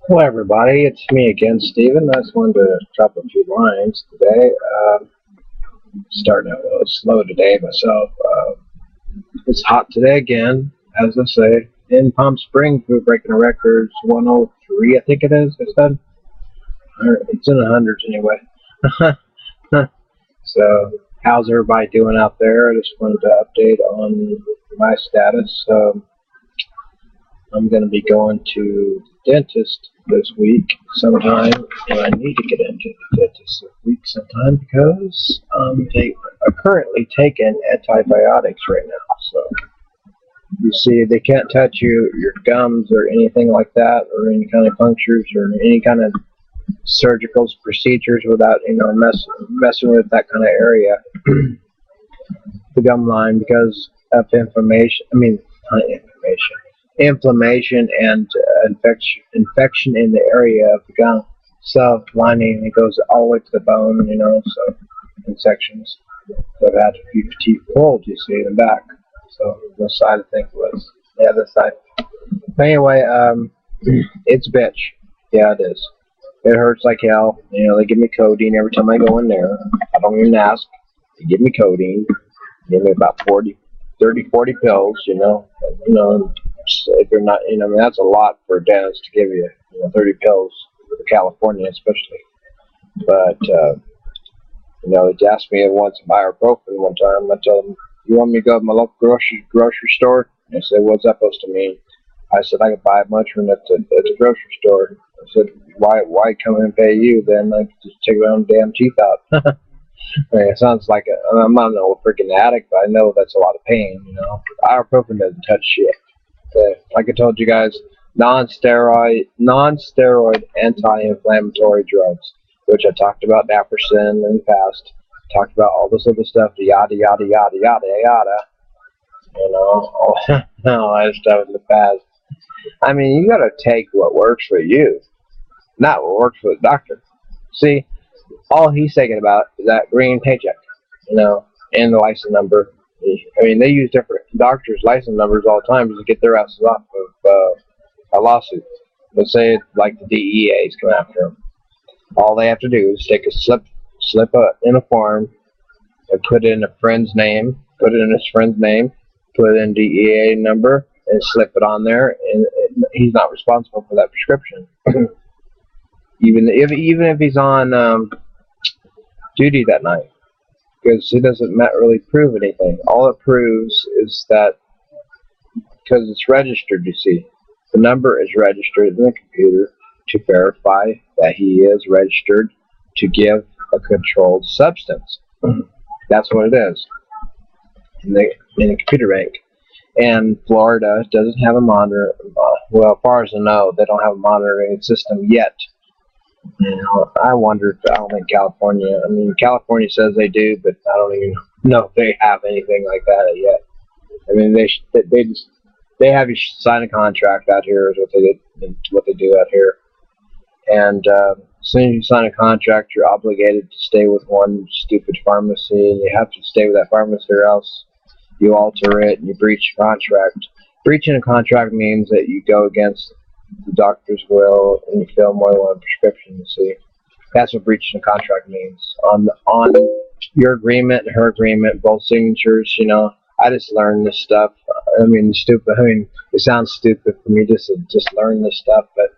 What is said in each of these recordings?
Hello, everybody. It's me again, Steven. I just wanted to drop a few lines today. Starting out a little slow today myself. It's hot today again, as I say. In Palm Springs, we're breaking a record. 103, I think it is. I said. It's in the hundreds anyway. So, how's everybody doing out there? I just wanted to update on my status. I'm going to be going to the dentist this week sometime, and I need to get into the dentist this week sometime because I'm currently taking antibiotics right now. So you see, they can't touch your gums or anything like that, or any kind of punctures or any kind of surgical procedures without messing with that kind of area, the gum line, because of inflammation. I mean, not inflammation. Inflammation and infection in the area of the gum lining. It goes all the way to the bone, so in sections. So I've had a few teeth pulled, you see, in the back. So the side, I think, was the other side. But anyway, it's a bitch. Yeah, it is. It hurts like hell. They give me codeine every time I go in there. I don't even ask. They give me codeine. Give me about 40 pills, if you're not, that's a lot for a dentist to give you, 30 pills for California especially. But, they asked me once to buy ibuprofen one time. I told them, you want me to go to my local grocery store? They said, what's that supposed to mean? I said, I could buy a bunch at the grocery store. I said, why come and pay you? Then I could just take my own damn teeth out. It sounds like I'm not no freaking addict, but I know that's a lot of pain, Ibuprofen doesn't touch shit. Like I told you guys, non-steroid anti-inflammatory drugs, which I talked about naproxen in the past. Talked about all this other stuff, yada yada yada yada yada. All that stuff in the past. I mean, you gotta take what works for you, not what works for the doctor. See, all he's thinking about is that green paycheck, and the license number. I mean, they use different doctors' license numbers all the time to get their asses off of a lawsuit. Let's say like the DEA is coming after them. All they have to do is take a slip in a form and put in a friend's name, put it in his friend's name, put in DEA number, and slip it on there, and he's not responsible for that prescription. even if he's on duty that night, because it doesn't really prove anything. All it proves is that, because it's registered, you see, the number is registered in the computer to verify that he is registered to give a controlled substance. That's what it is in the computer bank. And Florida doesn't have a monitor. Well, as far as I know, they don't have a monitoring system yet. I wonder if, I don't think California, California says they do, but I don't even know if they have anything like that yet. I mean, they have you sign a contract out here is what they do out here. And as soon as you sign a contract, you're obligated to stay with one stupid pharmacy, and you have to stay with that pharmacy or else you alter it and you breach your contract. Breaching a contract means that you go against the doctor's will and you fill more than one prescription. You see, that's what breaching a contract means. On your agreement and her agreement, both signatures. I just learned this stuff. It sounds stupid for me just to learn this stuff, but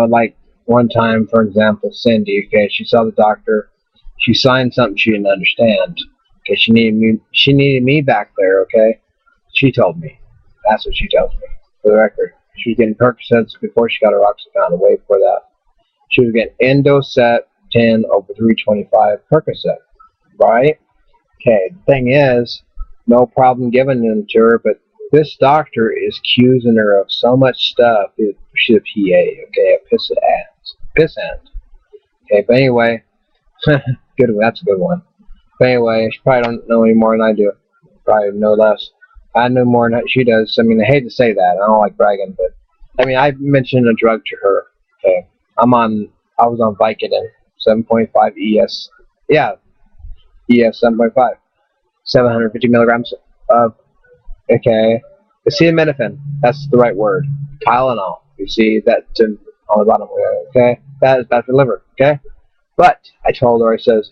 like one time, for example, Cindy. Okay, she saw the doctor. She signed something she didn't understand. Okay, she needed me back there. Okay, she told me. That's what she tells me. For the record. She was getting Percocets before she got her Oxycontin. Way before that. She was getting Endocet 10 over 325 Percocet. Right? Okay, the thing is, no problem giving them to her, but this doctor is accusing her of so much stuff. She's a PA, okay, a pissant. Okay, but anyway, that's a good one. But anyway, she probably don't know any more than I do. Probably know less. I know more than she does. I hate to say that. I don't like bragging, but I mentioned a drug to her. Okay, I was on Vicodin 7.5 ES. Yeah, ES 7.5, 750 milligrams of. Okay, acetaminophen. That's the right word. Tylenol. You see that on the bottom. Okay, that is bad for the liver. Okay, but I told her, I says,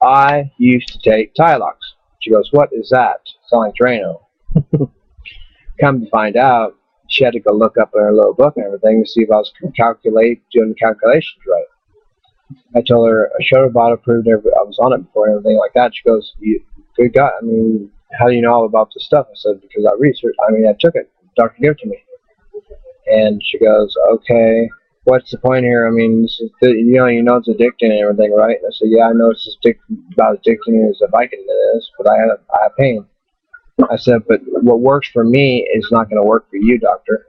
I used to take Tylox. She goes, what is that? Sound like Drano. Come to find out, she had to go look up in her little book and everything to see if I was doing the calculations right. I told her, I showed her bottle, proved I was on it before and everything like that. She goes, good God, I mean, how do you know all about this stuff? I said, because I researched, I took it. The doctor gave it to me. And she goes, okay, what's the point here? I mean, this is you know it's addicting and everything, right? And I said, yeah, I know it's about addicting as a Viking it is, but I have pain. I said, but what works for me is not going to work for you, doctor.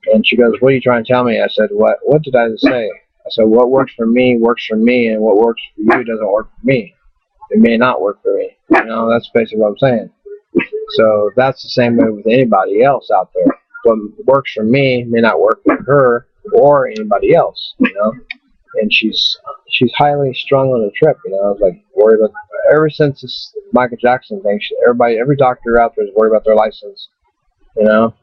And she goes, what are you trying to tell me? I said, what did I say? I said, what works for me, and what works for you doesn't work for me. It may not work for me. You know, that's basically what I'm saying. So that's the same way with anybody else out there. What works for me may not work for her or anybody else, you know. And she's highly strung on the trip, you know. I was like worried about ever since this Michael Jackson thing. Every doctor out there is worried about their license, you know.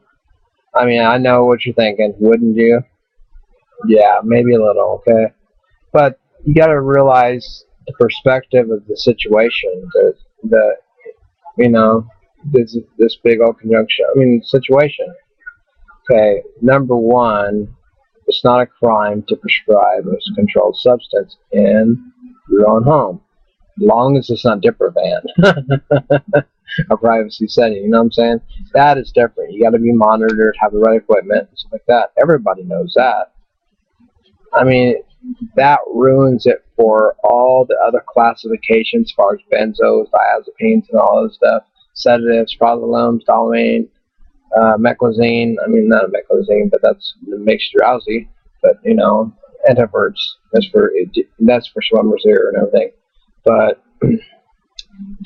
I mean, I know what you're thinking, wouldn't you? Yeah, maybe a little, okay. But you got to realize the perspective of the situation. The you know, this big old conjunction. I mean, situation. Okay, number one, it's not a crime to prescribe a controlled substance in your own home, as long as it's not Diprovan, a privacy setting. You know what I'm saying? That is different. You got to be monitored, have the right equipment, and stuff like that. Everybody knows that. I mean, that ruins it for all the other classifications as far as benzos, diazepines, and all this stuff. Sedatives, prazolam, phthalimine, meclizine. I mean, not meclizine, but that makes you drowsy. But you know, antiverts. That's for swimmers here and everything. But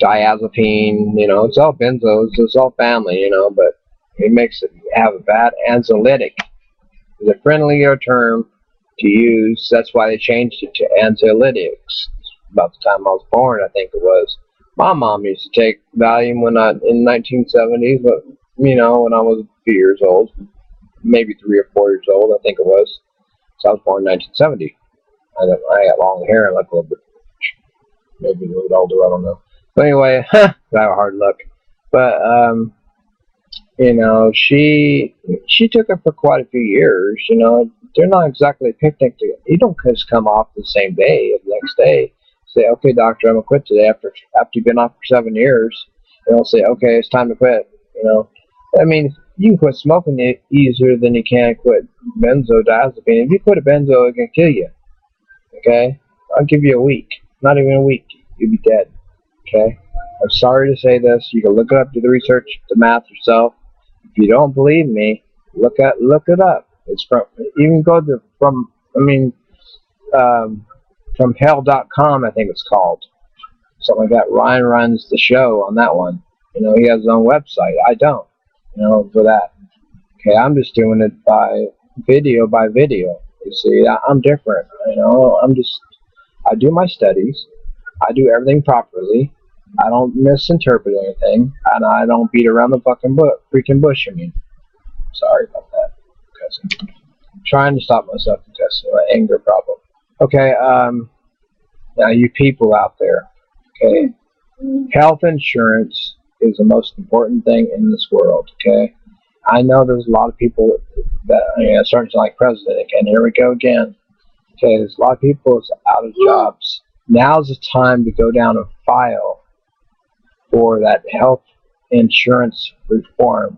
diazepine, you know, it's all benzos. It's all family, you know. But it makes it have a bad anxiolytic. It's a friendlier term to use. That's why they changed it to anxiolytics. About the time I was born, I think it was. My mom used to take Valium in 1970s, but you know, when I was a few years old, maybe 3 or 4 years old, I think it was. So I was born in 1970. I got long hair and look a little bit, maybe a little bit older, I don't know. But anyway, I have a hard look. But you know, she took it for quite a few years. You know, they're not exactly a picnic. You don't just come off the same day or the next day. Say, okay, doctor, I'm gonna quit today after you've been off for 7 years. And they'll say, okay, it's time to quit. You know, I mean, you can quit smoking easier than you can quit benzodiazepine. If you quit a benzo, it can kill you. Okay, I'll give you a week. Not even a week, you'll be dead. Okay, I'm sorry to say this. You can look it up, do the research, the math yourself. If you don't believe me, look it up. It's from hell.com, I think it's called. Something like that. Ryan runs the show on that one. You know, he has his own website. I don't, you know, for that. Okay, I'm just doing it by video. You see, I'm different. You know, I do my studies. I do everything properly. I don't misinterpret anything, and I don't beat around the freaking bush. I mean, sorry about that. I'm trying to stop myself from cussing. My anger problem. Okay, now you people out there. Okay, health insurance is the most important thing in this world. Okay, I know there's a lot of people that starting to like president again. Here we go again. Okay, there's a lot of people that's out of jobs. Now's the time to go down and file for that health insurance reform.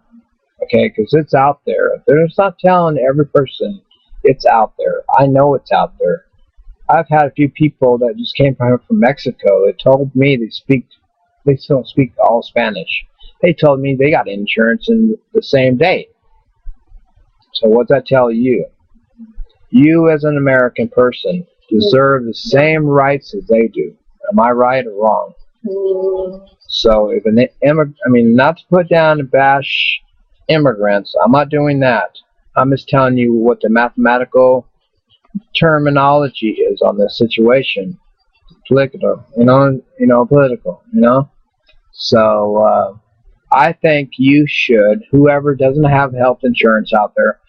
Okay, because it's out there. They're just not telling every person it's out there. I know it's out there. I've had a few people that just came from Mexico that told me they still speak all Spanish. They told me they got insurance in the same day. So what's that tell you? You as an American person deserve the same rights as they do. Am I right or wrong? So if not to put down and bash immigrants, I'm not doing that. I'm just telling you what the mathematical terminology is on this situation. Political, political, So I think you should, whoever doesn't have health insurance out there,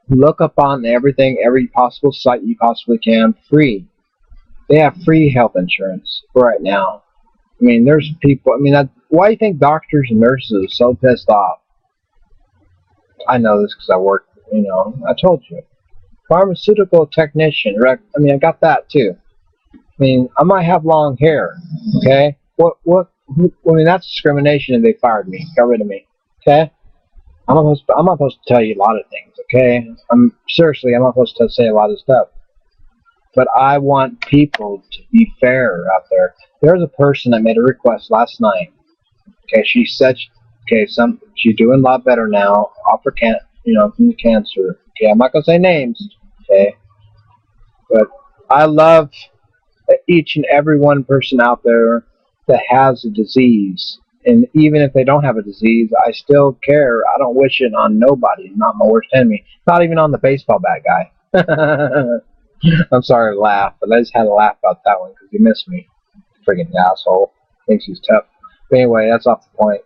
Look up on everything, every possible site you possibly can, free. They have free health insurance right now. I mean, there's people, I mean, why do you think doctors and nurses are so pissed off? I know this because I work, you know, I told you. Pharmaceutical technician, I mean, I got that too. I mean, I might have long hair, okay? I mean, that's discrimination if they fired me, got rid of me, okay? I'm not supposed to tell you a lot of things, okay? Seriously, I'm not supposed to say a lot of stuff. But I want people to be fair out there. There's a person that made a request last night. Okay, she said, she's doing a lot better now, off her from the cancer. Okay, I'm not gonna say names. Okay, but I love each and every one person out there that has a disease. And even if they don't have a disease, I still care. I don't wish it on nobody, not my worst enemy. Not even on the baseball bat guy. I'm sorry to laugh, but I just had to laugh about that one because he missed me. Friggin' asshole. Thinks he's tough. But anyway, that's off the point.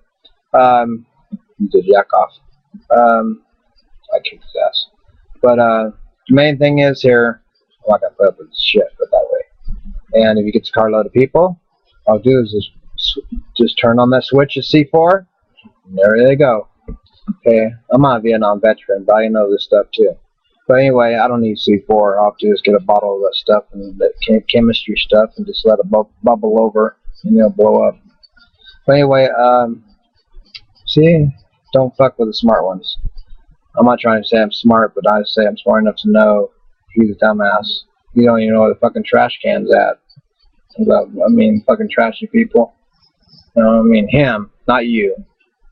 He did jack off. I kicked his ass. But the main thing is here, I'm not going to put up with this shit, but that way. And if you get a carload of people, all I'll do is just turn on that switch at C4, and there they go. Okay, I'm not a Vietnam veteran, but I know this stuff too. But anyway, I don't need C4. All I'll do is get a bottle of that stuff and that chemistry stuff and just let it bubble over and it'll blow up. But anyway, see, don't fuck with the smart ones. I'm not trying to say I'm smart, but I say I'm smart enough to know he's a dumbass. You don't even know where the fucking trash can's at. I mean, fucking trashy people. You know, I mean, him, not you.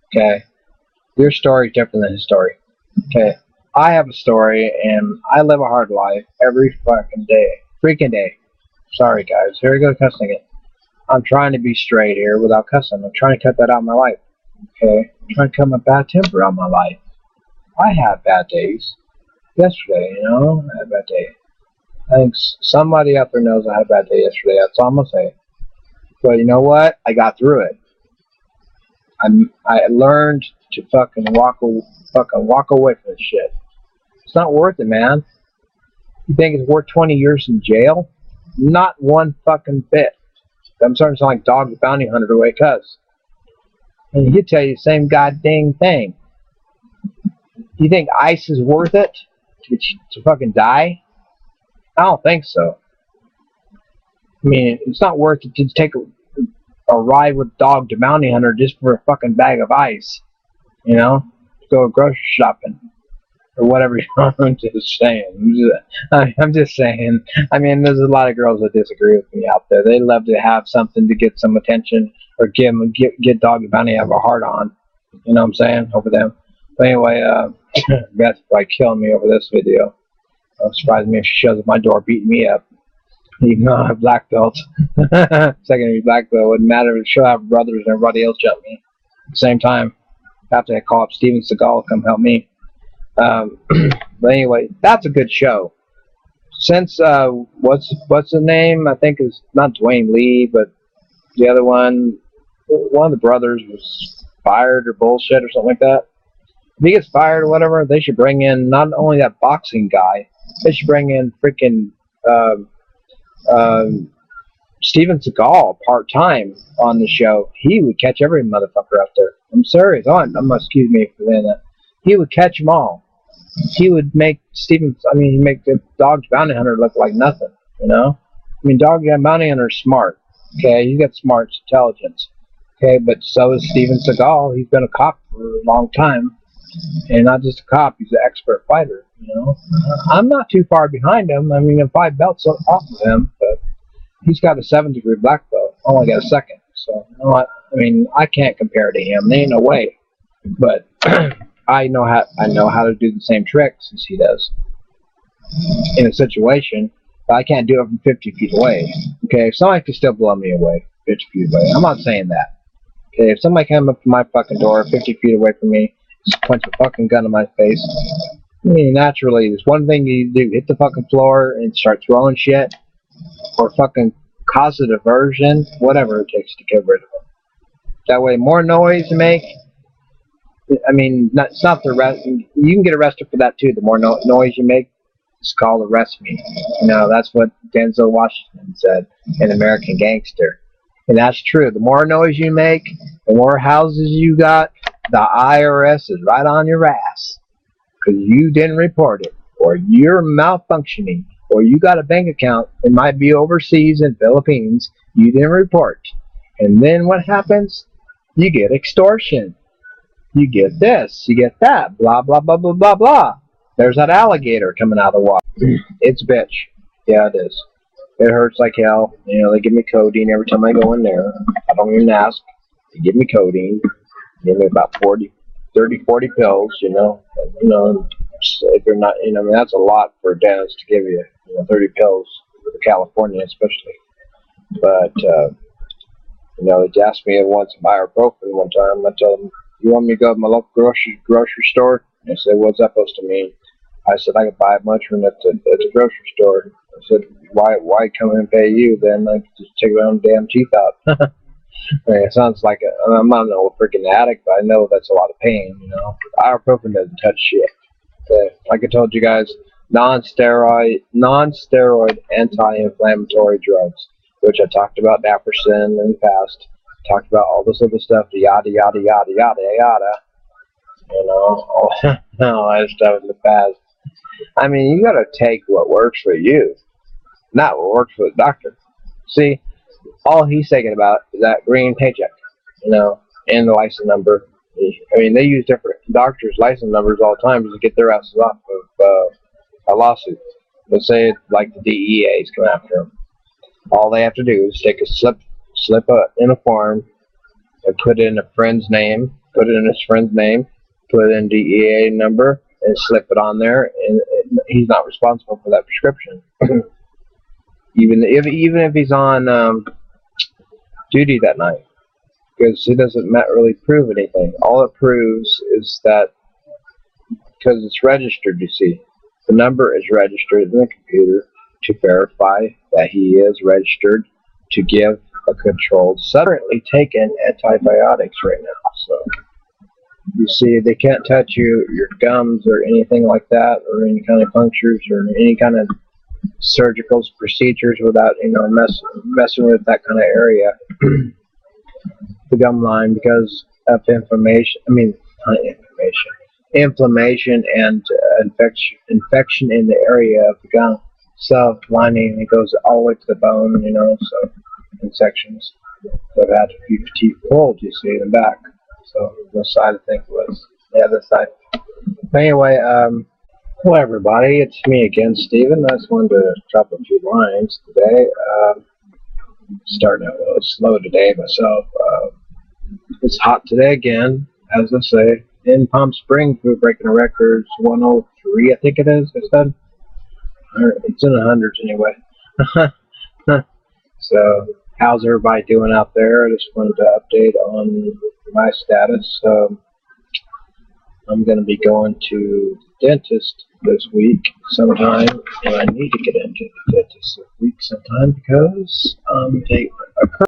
Okay? Your story's different than his story. Okay? I have a story, and I live a hard life every fucking day. Freaking day. Sorry, guys. Here we go cussing it. I'm trying to be straight here without cussing. I'm trying to cut that out of my life. Okay? I'm trying to cut my bad temper out of my life. I have bad days. Yesterday, you know, I had a bad day. I think somebody out there knows I had a bad day yesterday. That's all I'm going to say. But you know what? I got through it. I learned to fucking walk away from this shit. It's not worth it, man. You think it's worth 20 years in jail? Not one fucking bit. I'm starting to sound like Dog the Bounty Hunter the way it cuss. And he'd tell you the same goddamn thing. You think ICE is worth it to fucking die? I don't think so. I mean, it's not worth it to take a ride with Dog the Bounty Hunter just for a fucking bag of ice. You know? Go grocery shopping. Or whatever. I'm just saying. I'm just saying. I mean, there's a lot of girls that disagree with me out there. They love to have something to get some attention or get Dog the Bounty have a heart on. You know what I'm saying? Over them. But anyway, Beth's probably killing me over this video. Don't surprise me if she shows up my door beating me up. Even though I have black belts. Secondary black belt. Wouldn't matter if she'll have brothers and everybody else jump me. At the same time, I have to call up Steven Seagal to come help me. But anyway, that's a good show. Since what's the name? I think it's not Dwayne Lee, but the other one of the brothers was fired or bullshit or something like that. If he gets fired or whatever, they should bring in not only that boxing guy, they should bring in freaking Steven Seagal part-time on the show. He would catch every motherfucker out there. I'm serious. Excuse me for saying that. He would catch them all. He would make make the Dog Bounty Hunter look like nothing, you know? I mean, Dog Bounty Hunter's smart, okay? He's got smarts, intelligence, okay? But so is Steven Seagal. He's been a cop for a long time. And not just a cop, he's an expert fighter, you know? I'm not too far behind him. I mean, I'm 5 belts off of him, but he's got a 7th-degree black belt. I only got a 2nd. So, you know, I mean, I can't compare to him. There ain't no way. But I know how to do the same tricks as he does in a situation, but I can't do it from 50 feet away. Okay, somebody can still blow me away 50 feet away. I'm not saying that. Okay, if somebody came up to my fucking door 50 feet away from me, just punch a fucking gun in my face, I mean, naturally, there's one thing you do: hit the fucking floor and start throwing shit, or fucking cause a diversion, whatever it takes to get rid of them. That way, more noise you make, I mean, it's not the arrest. You can get arrested for that too. The more noise you make, it's called arrest me. You know, that's what Denzel Washington said in American Gangster. And that's true. The more noise you make, the more houses you got, the IRS is right on your ass. Because you didn't report it, or you're malfunctioning, or you got a bank account, it might be overseas in Philippines, you didn't report. And then what happens? You get extortion. You get this, you get that, blah, blah, blah, blah, blah, blah. There's that alligator coming out of the water. It's a bitch. Yeah, it is. It hurts like hell. You know, they give me codeine every time I go in there. I don't even ask. They give me codeine. They give me about 40 pills, you know. If you're not, you know, I mean, that's a lot for a dentist to give you, 30 pills for California especially. But, they asked me once to buy ibuprofen one time. I told them, you want me to go to my local grocery store? They said, what's that supposed to mean? I said, I could buy a bunch when it's a grocery store. I said, why come and pay you? Then I just take my own damn teeth out. I mean, it sounds like I'm not a freaking addict, but I know that's a lot of pain, Ibuprofen doesn't touch shit. Like I told you guys, non-steroid anti-inflammatory drugs, which I talked about naproxen in the past. Talked about all this other stuff, the yada yada yada yada yada. All that stuff in the past. I mean, you gotta take what works for you, not what works for the doctor. See, all he's thinking about is that green paycheck, and the license number. I mean, they use different doctors' license numbers all the time to get their asses off of a lawsuit. Let's say like the DEA is coming after them. All they have to do is take a slip in a form and put in a friend's name, put it in his friend's name, put in DEA number, and slip it on there, and he's not responsible for that prescription. even if he's on duty that night, because it doesn't really prove anything. All it proves is that because it's registered, you see, the number is registered in the computer to verify that he is registered to give a controlled currently taken antibiotics right now. So you see, they can't touch your gums or anything like that, or any kind of punctures or any kind of surgical procedures without messing with that kind of area, the gum line, because of inflammation and infection in the area of the gum lining. It goes all the way to the bone, so in sections. So it had to be teeth pulled, you see, in the back. So the side, I think, was the other side. But anyway, hello everybody, it's me again, Steven. I just wanted to drop a few lines today. Starting out a little slow today myself. It's hot today again, as I say. In Palm Springs, we're breaking a record. 103, I think it is, I said. It's in the hundreds anyway. So, how's everybody doing out there? I just wanted to update on my status. I'm going to be going to the dentist this week sometime, and I need to get into the dentist this week sometime because I'm taking a